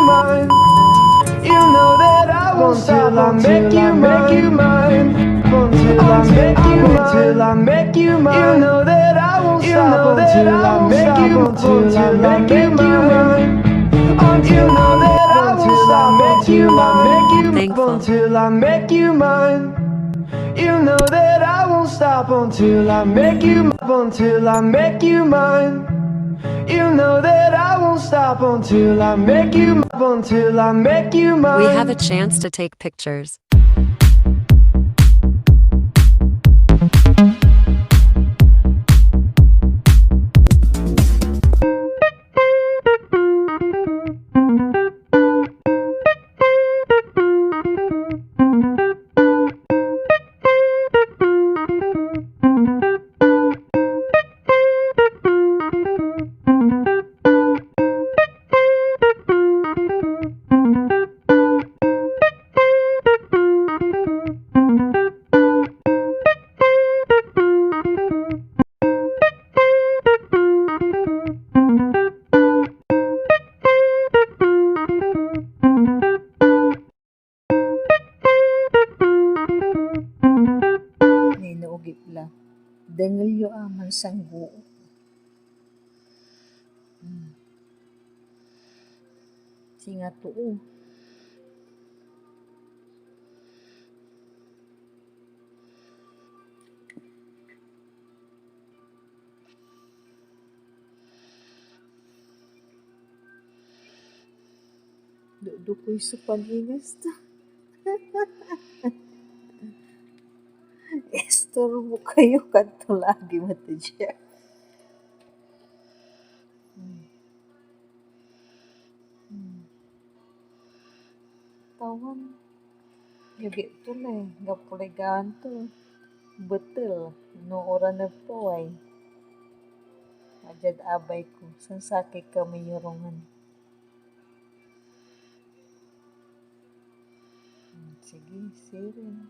mine. You know that I won't stop until I make you mine. Until I make you mine. Till I make you mine. You know that I won't stop until I make you. Until I make you mine. You know that I won't stop until I make you. Until I make you mine. You know that I won't stop until I make you. Until I make you mine. You know that I won't stop until I make you. Until I make you mine. We have a chance to take pictures. Ninuugit la. Dengel yo aman sanggu. Singa tuo. Dukoy sa panigas ta. Estorbo kayo kanto lagi mata dyan. Tawan. Yagi to na eh. Gapuligaan to. Betul. No oran na po ay. Ajad abay ko. Sansaki kami yorungan. Sige, sirin.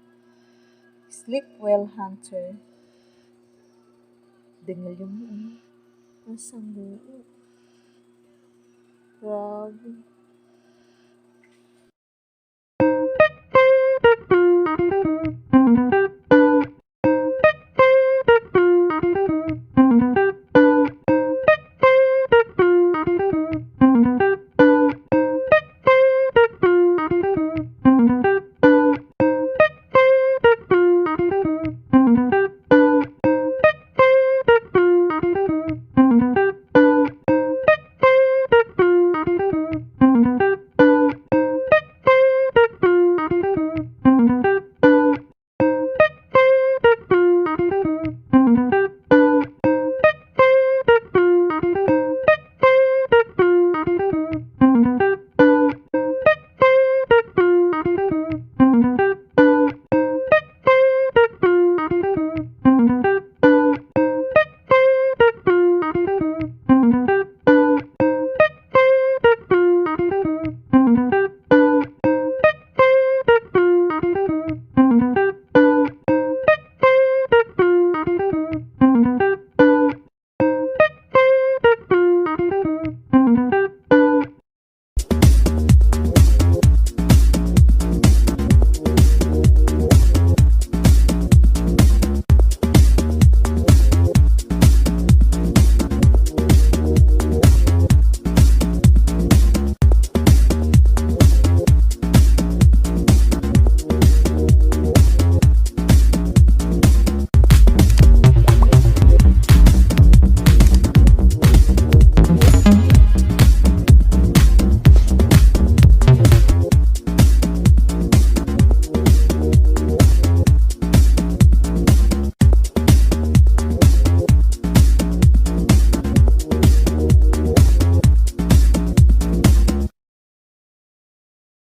Sleep well, Hunter. Dengel yung mo. Ang sanggu. Grabe.